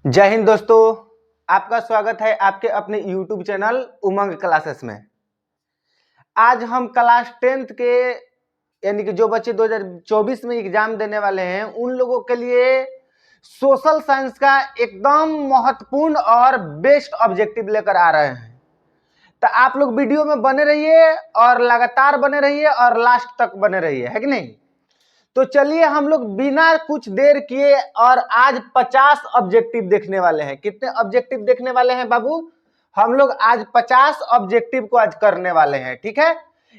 जय हिंद दोस्तों, आपका स्वागत है आपके अपने YouTube चैनल उमंग क्लासेस में। आज हम क्लास 10th के यानी कि जो बच्चे 2024 में एग्जाम देने वाले हैं उन लोगों के लिए सोशल साइंस का एकदम महत्वपूर्ण और बेस्ट ऑब्जेक्टिव लेकर आ रहे हैं। तो आप लोग वीडियो में बने रहिए और लगातार बने रहिए और लास्ट तक बने रहिए, है कि नहीं। तो चलिए हम लोग बिना कुछ देर किए और आज 50 ऑब्जेक्टिव देखने वाले हैं। कितने ऑब्जेक्टिव देखने वाले हैं बाबू? हम लोग आज 50 ऑब्जेक्टिव को आज करने वाले हैं, ठीक है।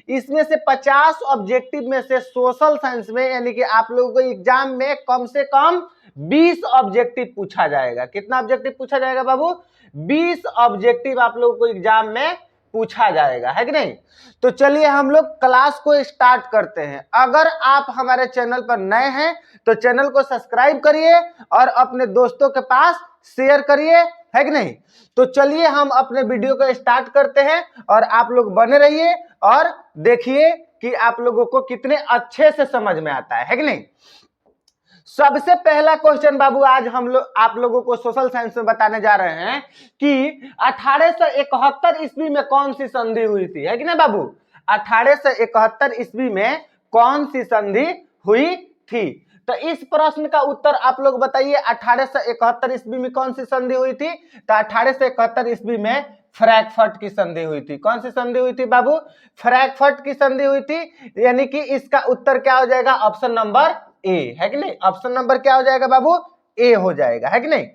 इसमें से 50 ऑब्जेक्टिव में से सोशल साइंस में यानी कि आप लोगों को एग्जाम में कम से कम 20 ऑब्जेक्टिव पूछा जाएगा। कितना ऑब्जेक्टिव पूछा जाएगा बाबू? 20 ऑब्जेक्टिव आप लोगों को एग्जाम में पूछा जाएगा, है कि नहीं। तो चलिए हम लोग क्लास को स्टार्ट करते हैं। अगर आप हमारे चैनल पर नए हैं तो चैनल को सब्सक्राइब करिए और अपने दोस्तों के पास शेयर करिए, है कि नहीं। तो चलिए हम अपने वीडियो को स्टार्ट करते हैं और आप लोग बने रहिए और देखिए कि आप लोगों को कितने अच्छे से समझ में आता है कि नहीं। सबसे पहला क्वेश्चन बाबू आज हम लोग आप लोगों को सोशल साइंस में बताने जा रहे हैं कि 1871 ईस्वी में कौन सी संधि हुई थी, है कि नहीं बाबू। 1871 ईस्वी में कौन सी संधि हुई थी। तो इस प्रश्न का उत्तर आप लोग बताइए। 1871 ईस्वी में कौन सी संधि हुई थी? तो 1871 ईस्वी में फ्रैंकफर्ट की संधि हुई थी। कौन सी संधि हुई थी बाबू? फ्रैंकफर्ट की संधि हुई थी। यानी कि इसका उत्तर क्या हो जाएगा? ऑप्शन नंबर ए, है कि नहीं। ऑप्शन नंबर क्या हो जाएगा बाबू? ए हो जाएगा, है कि नहीं।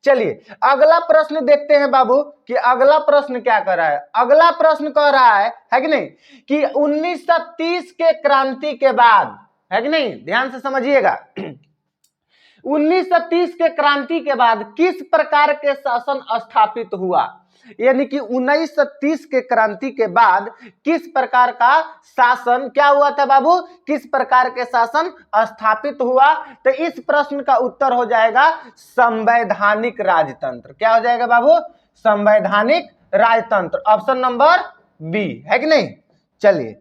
चलिए अगला प्रश्न देखते हैं बाबू कि अगला प्रश्न क्या कर रहा है। अगला प्रश्न कह रहा है कि नहीं कि 1930 के क्रांति के बाद, है कि नहीं, ध्यान से समझिएगा। 1930 के क्रांति के बाद किस प्रकार के शासन स्थापित हुआ। यानी कि 1930 के क्रांति के बाद किस प्रकार का शासन क्या हुआ था बाबू? किस प्रकार के शासन स्थापित हुआ? तो इस प्रश्न का उत्तर हो जाएगा संवैधानिक राजतंत्र। क्या हो जाएगा बाबू? संवैधानिक राजतंत्र। ऑप्शन नंबर बी, है कि नहीं। चलिए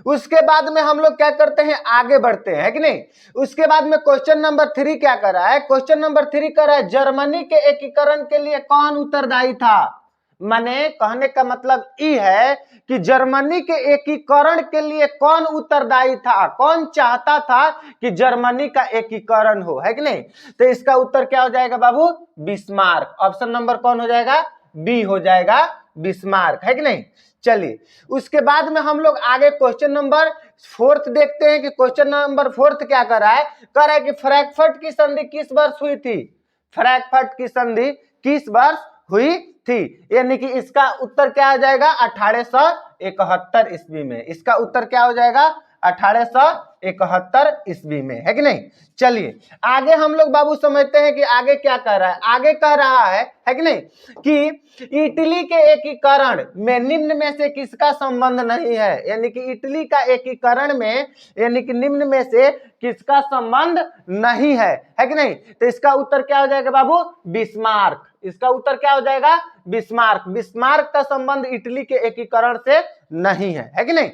उसके बाद में हम लोग क्या करते हैं, आगे बढ़ते हैं, है कि नहीं। उसके बाद में क्वेश्चन नंबर 3 क्या कर रहा है? क्वेश्चन नंबर 3 कर रहा है जर्मनी के एकीकरण के लिए कौन उत्तरदायी था। माने कहने का मतलब ये है कि जर्मनी के एकीकरण के लिए कौन उत्तरदायी था, कौन चाहता था कि जर्मनी का एकीकरण हो, है कि नहीं। तो इसका उत्तर क्या हो जाएगा बाबू? बिस्मार्क। ऑप्शन नंबर कौन हो जाएगा? बी हो जाएगा, बिस्मार्क, है कि नहीं। चलिए उसके बाद में हम लोग आगे क्वेश्चन नंबर 4 देखते हैं कि क्वेश्चन नंबर 4 क्या कर रहा है। कह रहा है कि फ्रैंकफर्ट की संधि किस वर्ष हुई थी। फ्रैंकफर्ट की संधि किस वर्ष हुई थी। यानी कि इसका उत्तर क्या हो जाएगा? 1871 ईस्वी में। इसका उत्तर क्या हो जाएगा? 1871 ईस्वी में, है कि नहीं। चलिए आगे हम लोग बाबू समझते हैं कि आगे क्या कह रहा है। आगे कह रहा है कि नहीं कि इटली के एकीकरण में निम्न में से किसका संबंध नहीं है। यानी कि इटली का एकीकरण में यानी कि निम्न में से किसका संबंध नहीं है कि नहीं। तो इसका उत्तर क्या हो जाएगा बाबू? बिस्मार्क। इसका उत्तर क्या हो जाएगा? बिस्मार्क। बिस्मार्क का संबंध इटली के एकीकरण से नहीं है कि नहीं।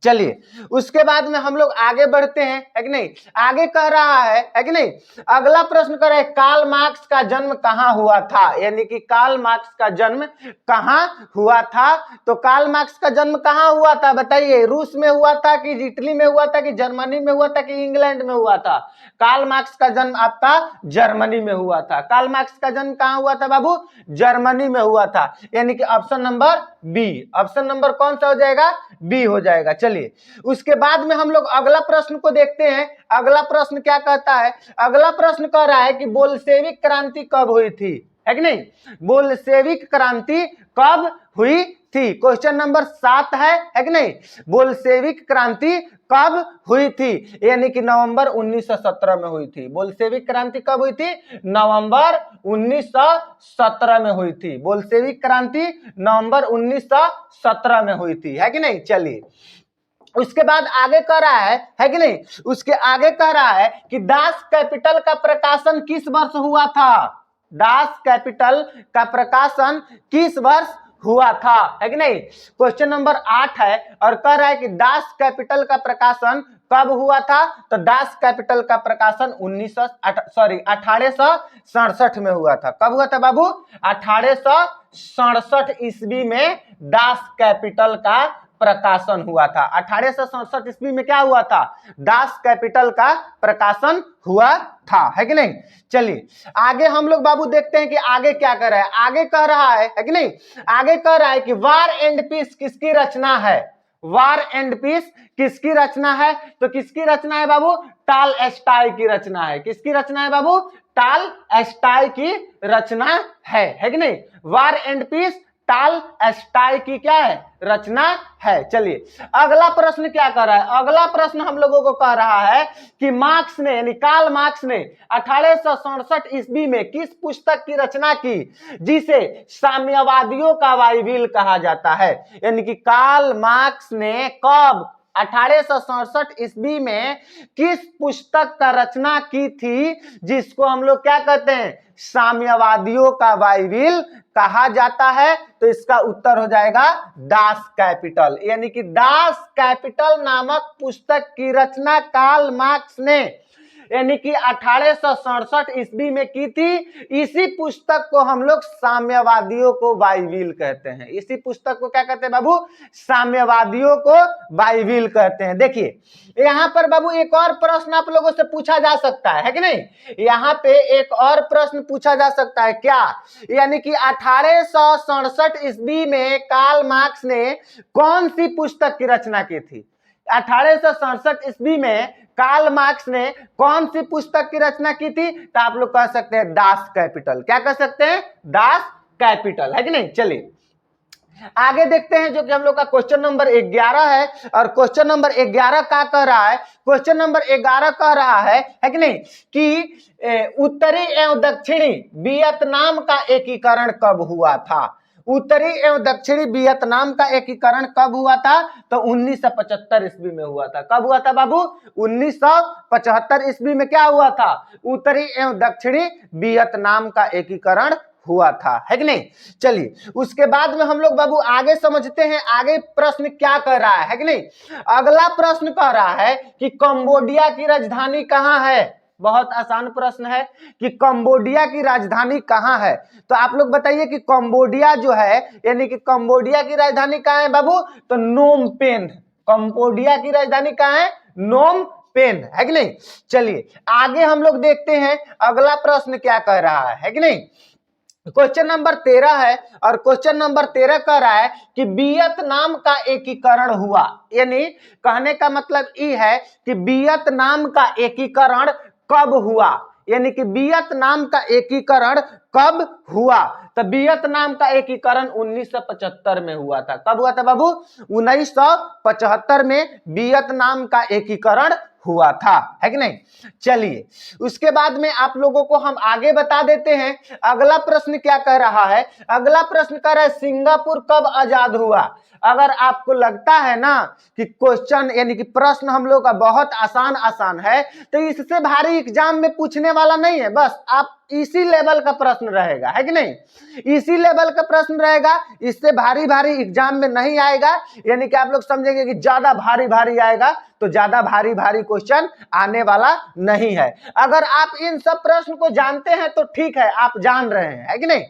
चलिए उसके बाद में हम लोग आगे बढ़ते हैं, है कि नहीं। आगे कह रहा है कि नहीं। अगला प्रश्न कर रहा है कार्ल मार्क्स का जन्म कहां हुआ था। यानी कि कार्ल मार्क्स का जन्म कहां हुआ था। तो कार्ल मार्क्स का जन्म कहां हुआ था बताइए। रूस में हुआ था कि इटली में हुआ था कि जर्मनी में हुआ था कि इंग्लैंड में हुआ था। कार्ल मार्क्स का जन्म आपका जर्मनी में हुआ था। कार्ल मार्क्स का जन्म कहां हुआ था बाबू? जर्मनी में हुआ था। यानी कि option number B. Option number कौन सा हो जाएगा? बी हो जाएगा। चलिए उसके बाद में हम लोग अगला प्रश्न को देखते हैं। अगला प्रश्न क्या कहता है। अगला प्रश्न कह रहा है कि बोल्शेविक क्रांति कब हुई थी, है कि नहीं। बोल्शेविक क्रांति कब हुई थी। क्वेश्चन नंबर 7 है कि नहीं। बोल्शेविक क्रांति कब हुई थी। यानी कि नवंबर 1917 में हुई थी। बोल्शेविक क्रांति कब हुई थी? नवंबर 1917 में हुई थी। बोल्शेविक क्रांति नवंबर 1917 में हुई थी, है कि नहीं। चलिए उसके बाद आगे कह रहा है कि नहीं। उसके आगे कह रहा है कि दास कैपिटल का प्रकाशन किस वर्ष हुआ था। दास कैपिटल का प्रकाशन किस वर्ष हुआ था, है कि नहीं। क्वेश्चन नंबर 8 है और कह रहा है कि दास कैपिटल का प्रकाशन कब हुआ था? तो दास कैपिटल का प्रकाशन 1867 में हुआ था। कब हुआ था बाबू? 1867 ईस्वी में दास कैपिटल का प्रकाशन हुआ था। 1867 ईस्वी में क्या हुआ था? दास कैपिटल का प्रकाशन हुआ था, है कि नहीं? चलिए आगे हम लोग बाबू देखते हैं कि आगे क्या कर रहा है। आगे कह रहा है कि नहीं, आगे कह रहा है कि वार एंड पीस किसकी रचना है? वार एंड पीस किसकी रचना है? तो किसकी रचना है बाबू? टॉलस्टॉय की रचना है। किसकी रचना है बाबू? टॉलस्टॉय की रचना है कि नहीं? वार एंड पीस टॉलस्टॉय की क्या है? रचना है। चलिए अगला प्रश्न क्या कर रहा है? अगला प्रश्न हम लोगों को कह रहा है कि मार्क्स ने यानी कार्ल मार्क्स ने 1867 ईस्वी में किस पुस्तक की रचना की जिसे साम्यवादियों का बाइबिल कहा जाता है? यानी कि कार्ल मार्क्स ने कब 1867 ईस्वी में किस पुस्तक का रचना की थी जिसको हम लोग क्या कहते हैं? साम्यवादियों का बाइबिल कहा जाता है। तो इसका उत्तर हो जाएगा दास कैपिटल। यानी कि दास कैपिटल नामक पुस्तक की रचना कार्ल मार्क्स ने यानी कि 1867 ईस्वी में की थी। इसी पुस्तक को हम लोग साम्यवादियों को बाइबिल कहते हैं। इसी पुस्तक को क्या कहते हैं बाबू? साम्यवादियों को बाइबिल कहते हैं। देखिए यहां पर बाबू एक और प्रश्न आप लोगों से पूछा जा सकता है कि नहीं? यहां पे एक और प्रश्न पूछा जा सकता है क्या? यानी कि 1867 ईस्वी में कार्ल मार्क्स ने कौन सी पुस्तक की रचना की थी? 1867 ईस्वी में कार्ल मार्क्स ने कौन सी पुस्तक की रचना की थी? तो आप लोग कह सकते हैं दास कैपिटल। क्या कह सकते हैं? दास कैपिटल, है कि नहीं? चलिए आगे देखते हैं जो कि हम लोग का क्वेश्चन नंबर 11 है। और क्वेश्चन नंबर 11 क्या कह रहा है? क्वेश्चन नंबर 11 कह रहा है कि नहीं कि उत्तरी एवं दक्षिणी वियतनाम का एकीकरण कब हुआ था? उत्तरी एवं दक्षिणी वियतनाम का एकीकरण कब हुआ था? तो 1975 ईस्वी में हुआ था। कब हुआ था बाबू? 1975 ईस्वी में क्या हुआ था? उत्तरी एवं दक्षिणी वियतनाम का एकीकरण हुआ था, है कि नहीं? चलिए उसके बाद में हम लोग बाबू आगे समझते हैं आगे प्रश्न क्या कर रहा है कि नहीं? अगला प्रश्न कह रहा है कि कंबोडिया की राजधानी कहां है? बहुत आसान प्रश्न है कि कंबोडिया की राजधानी कहां है? तो आप लोग बताइए कि कंबोडिया जो है यानी कि कंबोडिया की राजधानी कहां है बाबू? तो नोम पेन। कंबोडिया की राजधानी कहां है? नोम पेन, है कि नहीं? चलिए आगे हम लोग देखते हैं अगला प्रश्न क्या कह रहा है कि नहीं? क्वेश्चन नंबर 13 है और क्वेश्चन नंबर 13 कह रहा है कि वियतनाम का एकीकरण हुआ। यानी कहने का मतलब ये है कि वियतनाम का एकीकरण कब हुआ? यानी कि वियतनाम का एकीकरण कब हुआ? तो वियतनाम का एकीकरण 1975 में हुआ था। कब हुआ था बाबू? 1975 में वियतनाम का एकीकरण हुआ था, है कि नहीं? चलिए उसके बाद में आप लोगों को हम आगे बता देते हैं अगला प्रश्न क्या कह रहा है। अगला प्रश्न कह रहा है सिंगापुर कब आजाद हुआ? अगर आपको लगता है ना कि क्वेश्चन यानी कि प्रश्न हम लोग का बहुत आसान है तो इससे भारी एग्जाम में पूछने वाला नहीं है। बस आप इसी लेवल का प्रश्न रहेगा, है कि नहीं? इसी लेवल का प्रश्न रहेगा, इससे भारी एग्जाम में नहीं आएगा। यानी कि आप लोग समझेंगे कि ज्यादा भारी आएगा, तो ज्यादा भारी क्वेश्चन आने वाला नहीं है। अगर आप इन सब प्रश्न को जानते हैं तो ठीक है, आप जान रहे हैं, है कि नहीं?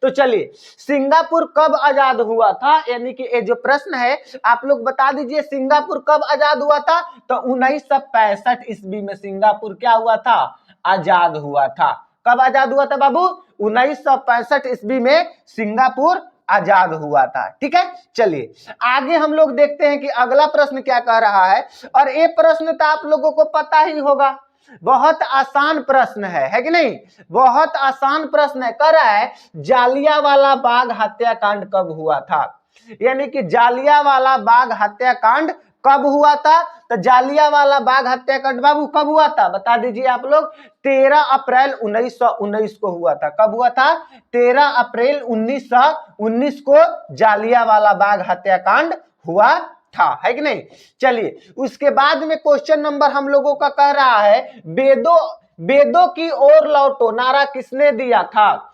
तो चलिए सिंगापुर कब आजाद हुआ था? यानी कि ये जो प्रश्न है आप लोग बता दीजिए सिंगापुर कब आजाद हुआ था? तो 1965 ईस्वी में सिंगापुर क्या हुआ था? आजाद हुआ था। कब आजाद हुआ था बाबू? 1965 ईस्वी में सिंगापुर आजाद हुआ था। ठीक है, चलिए आगे हम लोग देखते हैं कि अगला प्रश्न क्या कह रहा है। और ये प्रश्न तो आप लोगों को पता ही होगा, बहुत आसान प्रश्न है कि नहीं? बहुत आसान प्रश्न है। कह रहा है जालियांवाला बाग हत्याकांड कब हुआ था? यानी कि जालियांवाला बाग हत्याकांड कब हुआ था? तो जालियांवाला बाग हत्याकांड बाबू कब हुआ था? बता दीजिए आप लोग। 13 अप्रैल 1919 को हुआ था। कब हुआ था? 13 अप्रैल 1919 को जालियांवाला बाग हत्याकांड हुआ था, है कि नहीं? चलिए उसके बाद में क्वेश्चन नंबर हम लोगों का कह रहा है वेदों की ओर लौटो नारा किसने दिया था?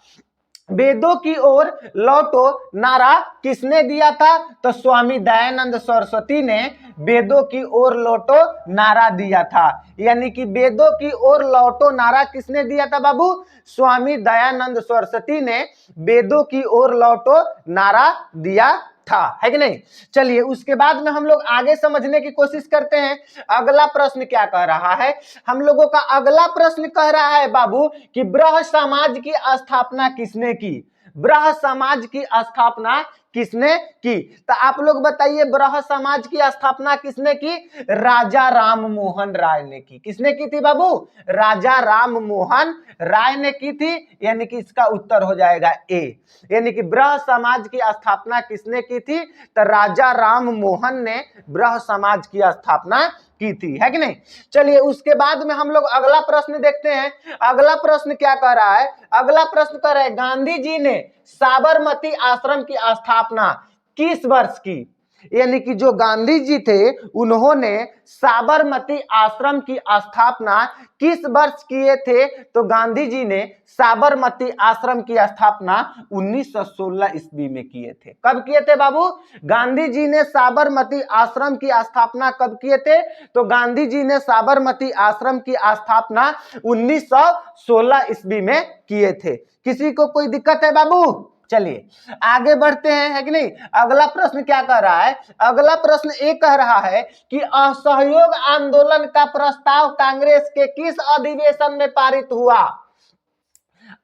वेदों की ओर लौटो नारा किसने दिया था? तो स्वामी दयानंद सरस्वती ने वेदों की ओर लौटो नारा दिया था। यानी कि वेदों की ओर लौटो नारा किसने दिया था बाबू? स्वामी दयानंद सरस्वती ने वेदों की ओर लौटो नारा दिया था, है कि नहीं? चलिए उसके बाद में हम लोग आगे समझने की कोशिश करते हैं। अगला प्रश्न क्या कह रहा है? हम लोगों का अगला प्रश्न कह रहा है बाबू कि ब्रह्म समाज की स्थापना किसने की? ब्रह्म समाज की स्थापना किसने की? तो आप लोग बताइए, ब्रह्म समाज की स्थापना किसने की? राजा राम मोहन राय ने की। किसने की थी बाबू? राजा राम मोहन राय ने की थी। यानी कि इसका उत्तर हो जाएगा ए। यानी कि ब्रह्म समाज की स्थापना किसने की थी? तो राजा राम मोहन ने ब्रह्म समाज की स्थापना की थी, है कि नहीं? चलिए उसके बाद में हम लोग अगला प्रश्न देखते हैं। अगला प्रश्न क्या कह रहा है? अगला प्रश्न कह रहा है गांधी जी ने साबरमती आश्रम की स्थापना किस वर्ष की? यानी कि जो गांधी जी थे उन्होंने साबरमती आश्रम की स्थापना किस वर्ष किए थे? तो गांधी जी ने साबरमती आश्रम की स्थापना 1916 ईस्वी में किए थे। कब किए थे बाबू? गांधी जी ने साबरमती आश्रम की स्थापना कब किए थे? तो गांधी जी ने साबरमती आश्रम की स्थापना 1916 ईस्वी में किए थे। किसी को कोई दिक्कत है बाबू? चलिए आगे बढ़ते हैं, है कि नहीं? अगला प्रश्न क्या कह रहा है? अगला प्रश्न ये कह रहा है कि असहयोग आंदोलन का प्रस्ताव कांग्रेस के किस अधिवेशन में पारित हुआ?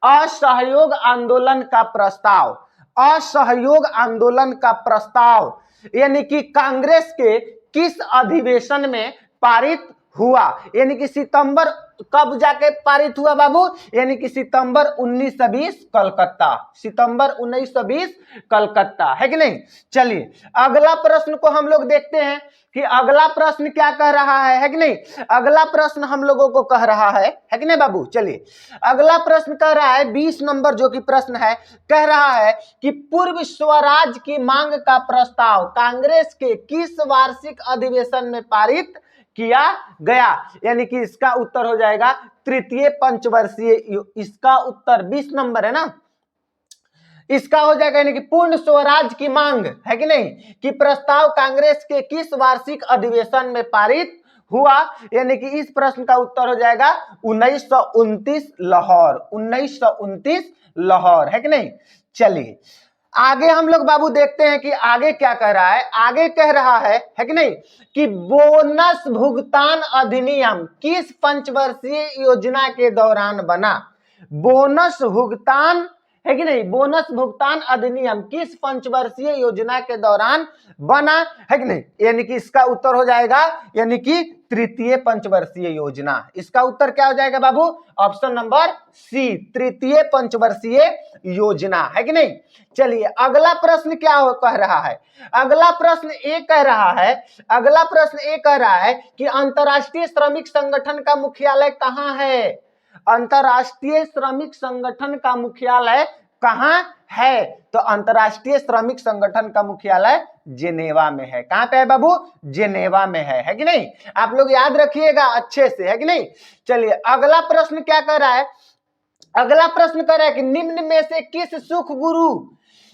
असहयोग आंदोलन का प्रस्ताव, असहयोग आंदोलन का प्रस्ताव यानी कि कांग्रेस के किस अधिवेशन में पारित हुआ? यानी कि सितंबर कब जाके पारित हुआ बाबू? यानी कि सितंबर 1920 कलकत्ता, सितंबर 1920 कलकत्ता, है कि नहीं? चलिए अगला प्रश्न को हम लोग देखते हैं कि अगला प्रश्न क्या कह रहा है कि नहीं? अगला प्रश्न हम लोगों को कह रहा है कि नहीं बाबू? चलिए अगला प्रश्न कह रहा है 20 नंबर जो कि प्रश्न है, कह रहा है कि पूर्व स्वराज की मांग का प्रस्ताव कांग्रेस के किस वार्षिक अधिवेशन में पारित किया गया? यानी कि इसका उत्तर हो जाएगा तृतीय पंचवर्षीय। इसका उत्तर 20 नंबर है ना, इसका हो जाएगा यानी कि पूर्ण स्वराज की मांग, है कि नहीं, कि प्रस्ताव कांग्रेस के किस वार्षिक अधिवेशन में पारित हुआ? यानी कि इस प्रश्न का उत्तर हो जाएगा 1929 लाहौर, 1929 लाहौर, है कि नहीं? चलिए आगे हम लोग बाबू देखते हैं कि आगे क्या कह रहा है। आगे कह रहा है कि नहीं कि बोनस भुगतान अधिनियम किस पंचवर्षीय योजना के दौरान बना? बोनस भुगतान, है कि नहीं, बोनस भुगतान अधिनियम किस पंचवर्षीय योजना के दौरान बना, है कि नहीं? यानी कि इसका उत्तर हो जाएगा यानी कि तृतीय पंचवर्षीय योजना। इसका उत्तर क्या हो जाएगा बाबू? ऑप्शन नंबर सी, तृतीय पंचवर्षीय योजना, है कि नहीं? चलिए अगला प्रश्न क्या कह रहा है? अगला प्रश्न ये कह रहा है, अगला प्रश्न ये कह रहा है कि अंतर्राष्ट्रीय श्रमिक संगठन का मुख्यालय कहाँ है? अंतर्राष्ट्रीय श्रमिक संगठन का मुख्यालय कहाँ है? तो अंतर्राष्ट्रीय श्रमिक संगठन का मुख्यालय जेनेवा में है। कहां पे है बाबू? जेनेवा में है कि नहीं? आप लोग याद रखिएगा अच्छे से, है कि नहीं? चलिए अगला प्रश्न क्या कर रहा है? अगला प्रश्न कर रहा है कि निम्न में से किस सुख गुरु,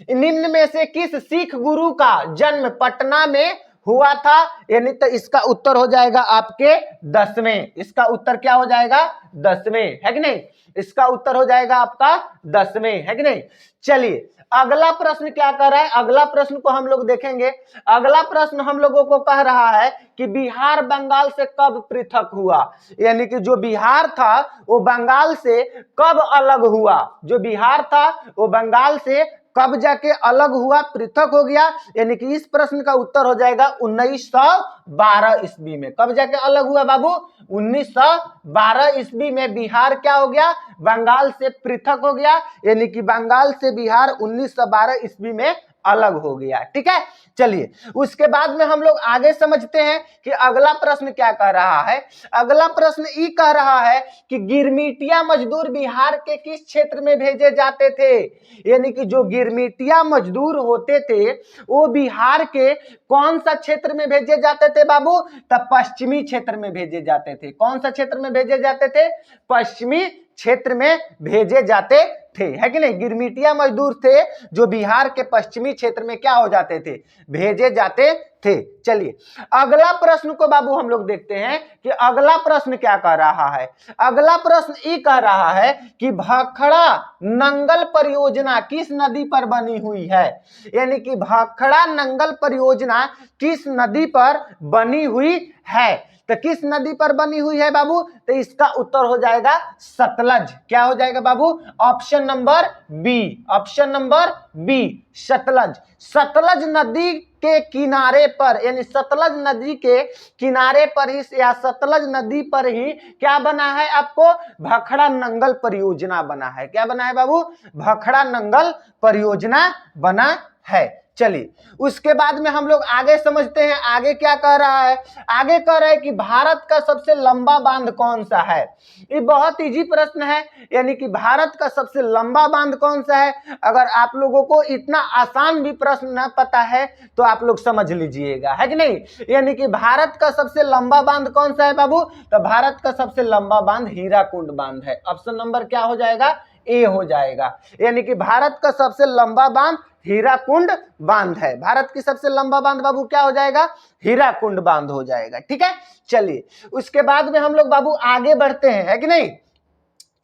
निम्न में से किस सिख गुरु का जन्म पटना में हुआ था? यानी तो इसका उत्तर हो जाएगा आपके 10वें। इसका उत्तर क्या हो जाएगा? 10वें, है कि नहीं? इसका उत्तर हो जाएगा आपका 10वें, है कि नहीं? चलिए अगला प्रश्न क्या कर रहा है? अगला प्रश्न को हम लोग देखेंगे। अगला प्रश्न हम लोगों को कह रहा है कि बिहार बंगाल से कब पृथक हुआ? यानी कि जो बिहार था वो बंगाल से कब अलग हुआ? जो बिहार था वो बंगाल से कब जाके अलग हुआ, पृथक हो गया? यानी कि इस प्रश्न का उत्तर हो जाएगा 1912 ईस्वी में। कब जाके अलग हुआ बाबू? 1912 ईस्वी में बिहार क्या हो गया? बंगाल से पृथक हो गया। यानी कि बंगाल से बिहार 1912 ईस्वी में अलग हो गया। ठीक है, चलिए उसके बाद में हम लोग आगे समझते हैं कि अगला प्रश्न क्या कह रहा है। अगला प्रश्न ये कह रहा है कि गिरमिटिया मजदूर बिहार के किस क्षेत्र में भेजे जाते थे? यानी कि जो गिरमिटिया मजदूर होते थे वो बिहार के कौन सा क्षेत्र में भेजे जाते थे बाबू? तब पश्चिमी क्षेत्र में भेजे जाते थे। कौन सा क्षेत्र में भेजे जाते थे? पश्चिमी क्षेत्र में भेजे जाते थे, है कि नहीं। गिरमिटिया मजदूर थे जो बिहार के पश्चिमी क्षेत्र में क्या हो जाते थे, भेजे जाते थे। चलिए अगला प्रश्न को बाबू हम लोग देखते हैं कि अगला प्रश्न क्या कह रहा है। अगला प्रश्न ये कह रहा है कि भाखड़ा नंगल परियोजना किस नदी पर बनी हुई है, यानी कि भाखड़ा नंगल परियोजना किस नदी पर बनी हुई है। तो किस नदी पर बनी हुई है बाबू, तो इसका उत्तर हो जाएगा सतलज। क्या हो जाएगा बाबू, option number B, option number B Sutlej. Sutlej नदी के किनारे पर, यानी सतलज नदी के किनारे पर ही या सतलज नदी पर ही क्या बना है आपको, भाखड़ा नंगल परियोजना बना है। क्या बना है बाबू, भाखड़ा नंगल परियोजना बना है। चलिए उसके बाद में हम लोग आगे समझते हैं, आगे क्या कह रहा है। आगे कह रहा है कि भारत का सबसे लंबा बांध कौन सा है। ये बहुत इजी प्रश्न है, यानी कि भारत का सबसे लंबा बांध कौन सा है। अगर आप लोगों को इतना आसान भी प्रश्न न पता है तो आप लोग समझ लीजिएगा, है कि नहीं। यानी कि भारत का सबसे लंबा बांध कौन सा है बाबू, तो भारत का सबसे लंबा बांध हीराकुंड बांध है। ऑप्शन नंबर क्या हो जाएगा, ए हो जाएगा। यानी कि भारत का सबसे लंबा बांध हीराकुंड बांध है। भारत की सबसे लंबा बांध बाबू क्या हो जाएगा, हीराकुंड बांध हो जाएगा। ठीक है, चलिए उसके बाद में हम लोग बाबू आगे बढ़ते हैं, है कि नहीं।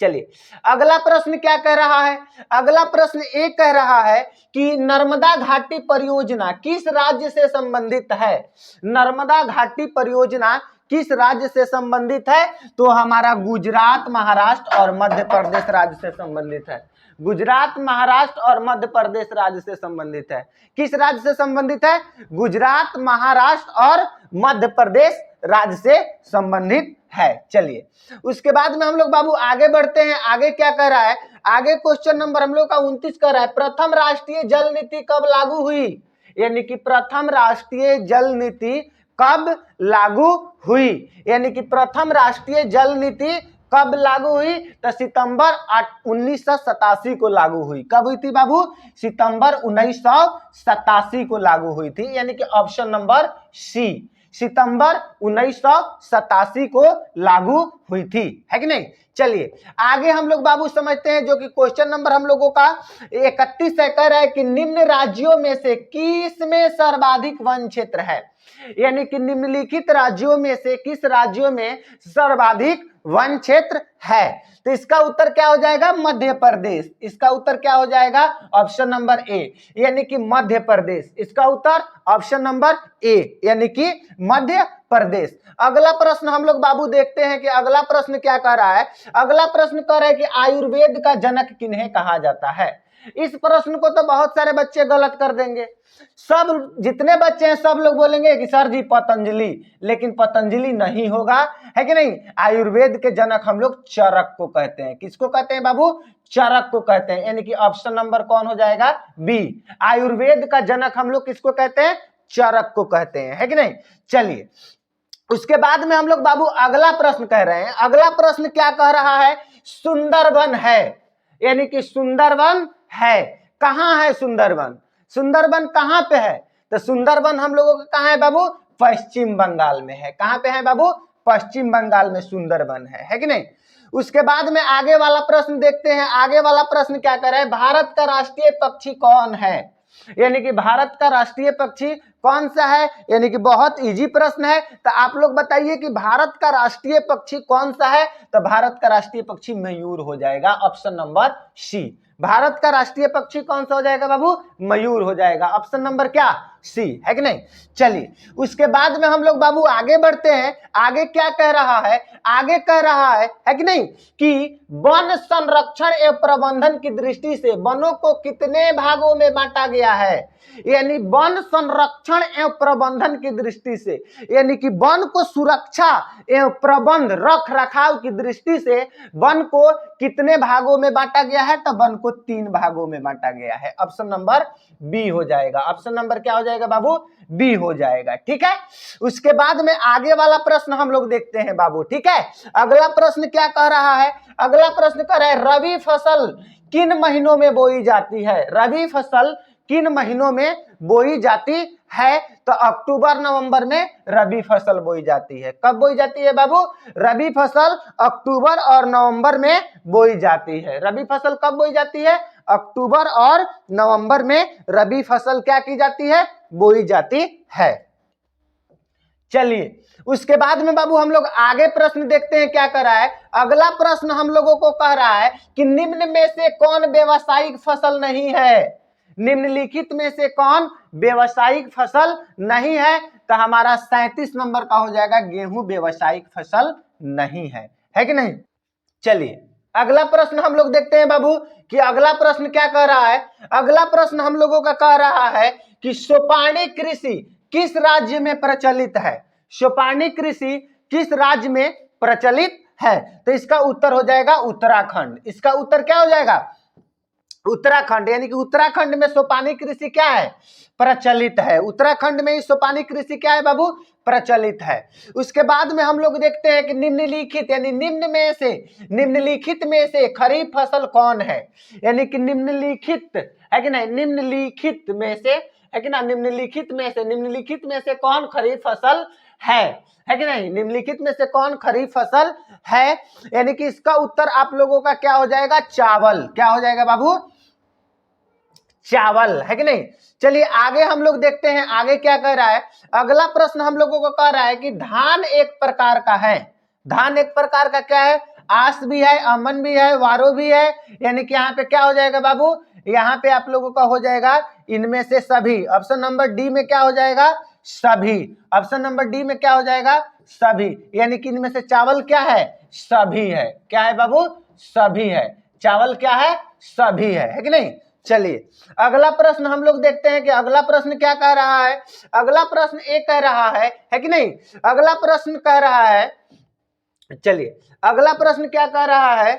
चलिए अगला प्रश्न क्या कह रहा है। अगला प्रश्न एक कह रहा है कि नर्मदा घाटी परियोजना किस राज्य से संबंधित है। नर्मदा घाटी परियोजना किस राज्य से संबंधित है, तो हमारा गुजरात, महाराष्ट्र और मध्य प्रदेश राज्य से संबंधित है। गुजरात, महाराष्ट्र और मध्य प्रदेश राज्य से संबंधित है। किस राज्य से संबंधित है, गुजरात, महाराष्ट्र और मध्य प्रदेश राज्य से संबंधित है। चलिए उसके बाद में हम लोग बाबू आगे बढ़ते हैं। आगे क्या कह रहा है, आगे क्वेश्चन नंबर हम लोग का 29 कह रहा है, प्रथम राष्ट्रीय जल नीति कब लागू हुई। यानी कि प्रथम राष्ट्रीय जल नीति कब लागू हुई, यानी कि प्रथम राष्ट्रीय जल नीति कब लागू हुई, तो सितंबर 1987 को लागू हुई। कब हुई थी बाबू, सितंबर 1987 को लागू हुई थी। यानी कि ऑप्शन नंबर सी, सितंबर 1987 को लागू हुई थी, है कि नहीं। चलिए आगे हम लोग बाबू समझते हैं, जो कि क्वेश्चन नंबर हम लोगों का 31 है। कह रहा है कि निम्न राज्यों में से किस में सर्वाधिक वन क्षेत्र है। यानी कि निम्नलिखित राज्यों में से किस राज्यों में सर्वाधिक वन क्षेत्र है, तो इसका उत्तर क्या हो जाएगा, मध्य प्रदेश। इसका उत्तर क्या हो जाएगा, ऑप्शन नंबर ए, यानी कि मध्य प्रदेश। इसका उत्तर ऑप्शन नंबर ए, यानी कि मध्य प्रदेश। अगला प्रश्न हम लोग बाबू देखते हैं कि अगला प्रश्न क्या कह रहा है। अगला प्रश्न कह रहा है कि आयुर्वेद का जनक किन्हें कहा जाता है। इस प्रश्न को तो बहुत सारे बच्चे गलत कर देंगे। सब जितने बच्चे हैं सब लोग बोलेंगे कि सर जी पतंजलि, लेकिन पतंजलि नहीं होगा, है कि नहीं। आयुर्वेद के जनक हम लोग चरक को कहते हैं। किसको कहते हैं बाबू, चरक को कहते हैं। यानी कि ऑप्शन नंबर कौन हो जाएगा, बी। आयुर्वेद का जनक हम लोग किसको कहते हैं, चरक को कहते हैं, है कि नहीं। चलिए उसके बाद में हम लोग बाबू अगला प्रश्न कह रहे हैं। अगला प्रश्न क्या कह रहा है, सुंदरवन है, यानी कि सुंदरवन है। कहां है सुंदरवन, सुंदरवन कहां पे है, तो सुंदरवन हम लोगों का कहां है बाबू, पश्चिम बंगाल में है। कहां पे है बाबू, पश्चिम बंगाल में सुंदरवन है कि नहीं। उसके बाद में आगे वाला प्रश्न देखते हैं। आगे वाला प्रश्न क्या कर रहा है, भारत का राष्ट्रीय पक्षी कौन है। यानी कि भारत का राष्ट्रीय पक्षी कौन सा है, यानी कि बहुत इजी प्रश्न है। तो आप लोग बताइए कि भारत का राष्ट्रीय पक्षी कौन सा है, तो भारत का राष्ट्रीय पक्षी मयूर हो जाएगा, ऑप्शन नंबर सी। भारत का राष्ट्रीय पक्षी कौन सा हो जाएगा बाबू, मयूर हो जाएगा, ऑप्शन नंबर क्या, सी, है कि नहीं। चलिए उसके बाद में हम लोग बाबू आगे बढ़ते हैं। आगे क्या कह रहा है, आगे कह रहा है कि नहीं, कि वन संरक्षण एवं प्रबंधन की दृष्टि से वनों को कितने भागों में बांटा गया है। यानी वन संरक्षण एवं प्रबंधन की दृष्टि से, यानी कि वन को सुरक्षा एवं प्रबंध रख रखाव की दृष्टि से वन को कितने भागों में बांटा गया है, तो वन को 3 भागों में बांटा गया है। ऑप्शन नंबर बी हो जाएगा। ऑप्शन नंबर क्या हो जाएगा बाबू, बी हो जाएगा, ठीक है। उसके बाद में आगे वाला प्रश्न हम लोग देखते हैं बाबू, ठीक है। अगला प्रश्न क्या कह रहा है, अगला प्रश्न कह रहा है रबी फसल किन महीनों में बोई जाती है। रबी फसल किन महीनों में बोई जाती है? तो अक्टूबर नवंबर में रबी फसल बोई जाती है। कब बोई जाती है बाबू? रबी फसल अक्टूबर और नवंबर में बोई जाती है। रबी फसल कब बोई जाती है? अक्टूबर और नवंबर में रबी फसल क्या की जाती है? बोई जाती है। चलिए उसके बाद में बाबू हम लोग आगे प्रश्न देखते हैं क्या कर रहा है। अगला प्रश्न हम लोगों को कह रहा है कि निम्न में से कौन व्यावसायिक फसल नहीं है? निम्नलिखित में से कौन व्यावसायिक फसल नहीं है? तो हमारा 37 नंबर का हो जाएगा गेहूं व्यावसायिक फसल नहीं है कि नहीं? चलिए अगला प्रश्न हम लोग देखते हैं बाबू कि अगला प्रश्न क्या कह रहा है। अगला प्रश्न हम लोगों का कह रहा है कि सोपानी कृषि किस राज्य में प्रचलित है? सोपानी कृषि किस राज्य में प्रचलित है? तो इसका उत्तर हो जाएगा उत्तराखंड। इसका उत्तर क्या हो जाएगा? उत्तराखंड। यानी कि उत्तराखंड में सोपानी कृषि क्या है? प्रचलित है। उत्तराखंड में ही सोपानी कृषि क्या है बाबू? प्रचलित है। उसके बाद में हम लोग देखते हैं कि निम्नलिखित यानी निम्नलिखित में से खरीफ फसल कौन है? यानी कि निम्नलिखित है कि नहीं? निम्नलिखित में से है कि ना? निम्नलिखित में से कौन खरीफ फसल है कि नहीं? निम्नलिखित में से कौन खरीफ फसल है? यानी कि इसका उत्तर आप लोगों का क्या हो जाएगा? चावल। क्या हो जाएगा बाबू? चावल, है कि नहीं? चलिए आगे हम लोग देखते हैं आगे क्या कह रहा है। अगला प्रश्न हम लोगों को कह रहा है कि धान एक प्रकार का है। धान एक प्रकार का क्या है? आस भी है, अमन भी है, वारो भी है। यानी कि यहाँ पे क्या हो जाएगा बाबू? यहाँ पे आप लोगों का हो जाएगा इनमें से सभी। ऑप्शन नंबर डी में क्या हो जाएगा? सभी। ऑप्शन नंबर डी में क्या हो जाएगा? सभी। यानी कि इनमें से चावल क्या है? सभी है। क्या है बाबू? सभी है। चावल क्या है? सभी है कि नहीं? चलिए अगला प्रश्न हम लोग देखते हैं कि अगला प्रश्न क्या कह रहा है। अगला प्रश्न एक कह रहा है कि नहीं? अगला प्रश्न कह रहा है, चलिए अगला प्रश्न क्या कह रहा है,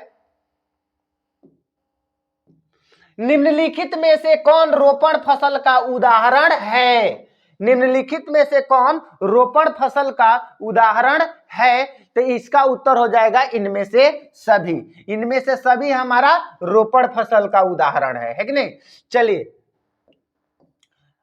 निम्नलिखित में से कौन रोपण फसल का उदाहरण है? निम्नलिखित में से कौन रोपण फसल का उदाहरण है? तो इसका उत्तर हो जाएगा इनमें से सभी। इनमें से सभी हमारा रोपण फसल का उदाहरण है कि नहीं? चलिए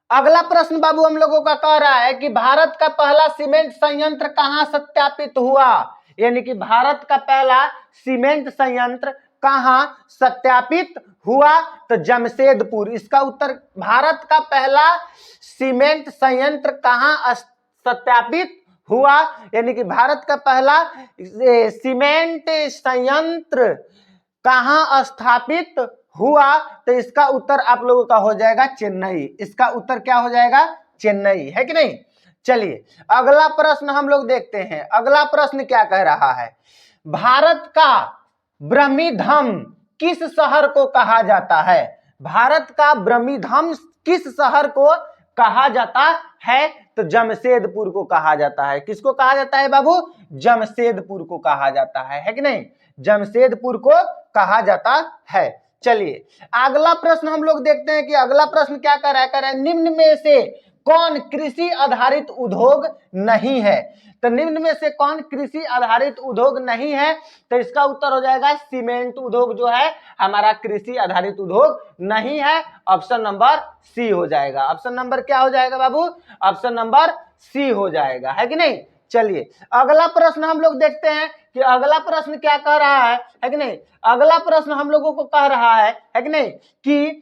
अगला प्रश्न बाबू हम लोगों का कह रहा है कि भारत का पहला सीमेंट संयंत्र कहां स्थापित हुआ? यानी कि भारत का पहला सीमेंट संयंत्र कहां स्थापित हुआ? तो जमशेदपुर। इसका उत्तर भारत का पहला सीमेंट संयंत्र कहां स्थापित हुआ? यानी कि भारत का पहला सीमेंट संयंत्र कहां स्थापित हुआ? तो इसका उत्तर आप लोगों का हो जाएगा चेन्नई। इसका उत्तर क्या हो जाएगा? चेन्नई, है कि नहीं? चलिए अगला प्रश्न हम लोग देखते हैं। अगला प्रश्न क्या कह रहा है, भारत का ब्रह्मीधम किस शहर को कहा जाता है? भारत का ब्रह्मीधम किस शहर को कहा जाता है? तो जमशेदपुर को कहा जाता है। किसको कहा जाता है बाबू? जमशेदपुर को कहा जाता है कि नहीं? जमशेदपुर को कहा जाता है। चलिए अगला प्रश्न हम लोग देखते हैं कि अगला प्रश्न क्या कर रहा है, निम्न में से कौन कृषि आधारित उद्योग नहीं है? तो निम्न में से कौन कृषि आधारित उद्योग नहीं है? तो इसका उत्तर हो जाएगा सीमेंट उद्योग जो है हमारा कृषि आधारित उद्योग नहीं है। ऑप्शन नंबर सी हो जाएगा। ऑप्शन नंबर क्या हो जाएगा बाबू? ऑप्शन नंबर सी हो जाएगा, है कि नहीं? चलिए अगला प्रश्न हम लोग देखते हैं कि अगला प्रश्न क्या कह रहा है कि नहीं? अगला प्रश्न हम लोगों को कह रहा है कि नहीं कि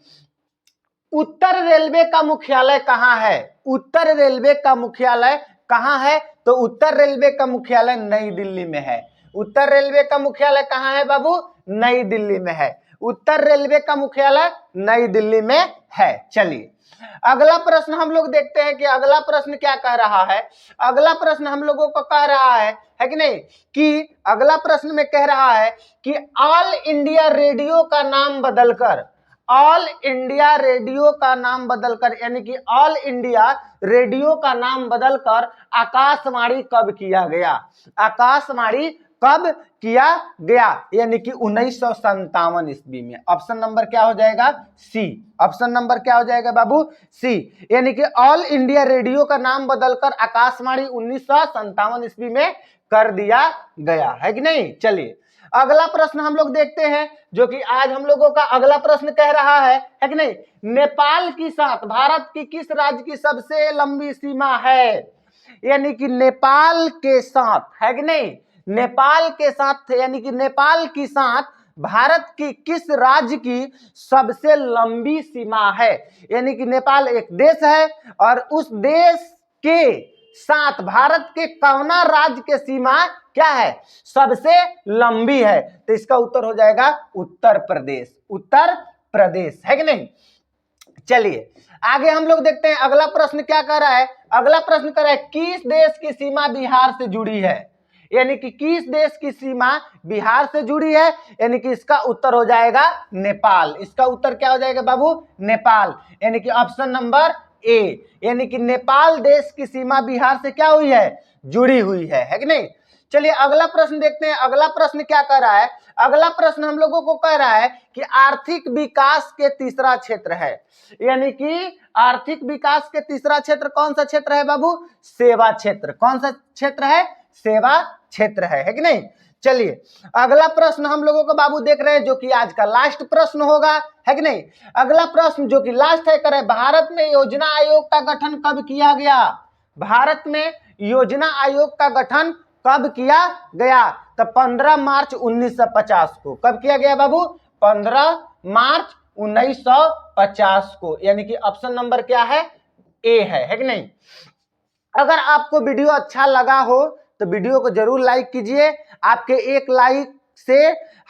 उत्तर रेलवे का मुख्यालय कहां है? उत्तर रेलवे का मुख्यालय कहां है? तो उत्तर रेलवे का मुख्यालय नई दिल्ली में है। उत्तर रेलवे का मुख्यालय कहां है बाबू? नई दिल्ली में है। उत्तर रेलवे का मुख्यालय नई दिल्ली में है। चलिए अगला प्रश्न हम लोग देखते हैं कि अगला प्रश्न क्या कह रहा है। अगला प्रश्न हम लोगों को कह रहा है कि नहीं कि अगला प्रश्न में कह रहा है कि ऑल इंडिया रेडियो का नाम बदलकर, ऑल इंडिया रेडियो का नाम बदलकर यानी कि ऑल इंडिया रेडियो का नाम बदलकर आकाशवाणी कब किया गया? आकाशवाणी कब किया गया? यानी कि 1957 ईस्वी में। ऑप्शन नंबर क्या हो जाएगा? सी। ऑप्शन नंबर क्या हो जाएगा बाबू? सी। यानी कि ऑल इंडिया रेडियो का नाम बदलकर आकाशवाणी 1957 ईस्वी में कर दिया गया, है कि नहीं? चलिए अगला प्रश्न हम लोग देखते हैं, जो कि आज हम लोगों का अगला प्रश्न कह रहा है कि नहीं, नेपाल के साथ भारत की किस राज्य की सबसे लंबी सीमा है? यानी कि नेपाल के साथ, है कि नहीं, नेपाल के साथ, यानी कि नेपाल के साथ भारत की किस राज्य की सबसे लंबी सीमा है? यानी कि नेपाल एक देश है और उस देश के साथ भारत के कौना राज्य के सीमा क्या है, सबसे लंबी है? तो इसका उत्तर हो जाएगा उत्तर प्रदेश। उत्तर प्रदेश, है कि नहीं? चलिए आगे हम लोग देखते हैं अगला प्रश्न क्या कर रहा है। अगला प्रश्न कर रहा है किस देश की सीमा बिहार से जुड़ी है? यानी कि किस देश की सीमा बिहार से जुड़ी है? यानी कि इसका उत्तर हो जाएगा नेपाल। इसका उत्तर क्या हो जाएगा बाबू? नेपाल। यानी कि ऑप्शन नंबर ए, यानी कि नेपाल देश की सीमा बिहार से क्या हुई है? जुड़ी हुई है कि नहीं? चलिए अगला प्रश्न देखते हैं। अगला प्रश्न क्या कर रहा है? अगला प्रश्न हम लोगों को कह रहा है कि आर्थिक विकास के तीसरा क्षेत्र है। यानी कि आर्थिक विकास के तीसरा क्षेत्र कौन सा क्षेत्र है बाबू? सेवा क्षेत्र। कौन सा क्षेत्र है? सेवा क्षेत्र है कि नहीं? चलिए अगला प्रश्न हम लोगों को बाबू देख रहे हैं, जो कि आज का लास्ट प्रश्न होगा, है कि नहीं? अगला प्रश्न जो कि लास्ट है, करे भारत में योजना आयोग का गठन कब किया गया? भारत में योजना आयोग का गठन कब किया गया? तो 15 मार्च 1950 को। कब किया गया बाबू? 15 मार्च 1950 को। यानी कि ऑप्शन नंबर क्या है? ए है कि नहीं? अगर आपको वीडियो अच्छा लगा हो तो वीडियो को जरूर लाइक कीजिए। आपके एक लाइक से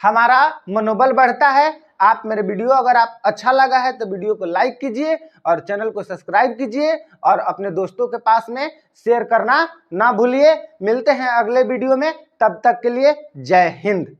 हमारा मनोबल बढ़ता है। आप मेरे वीडियो अगर आप अच्छा लगा है तो वीडियो को लाइक कीजिए और चैनल को सब्सक्राइब कीजिए और अपने दोस्तों के पास में शेयर करना ना भूलिए। मिलते हैं अगले वीडियो में, तब तक के लिए जय हिंद।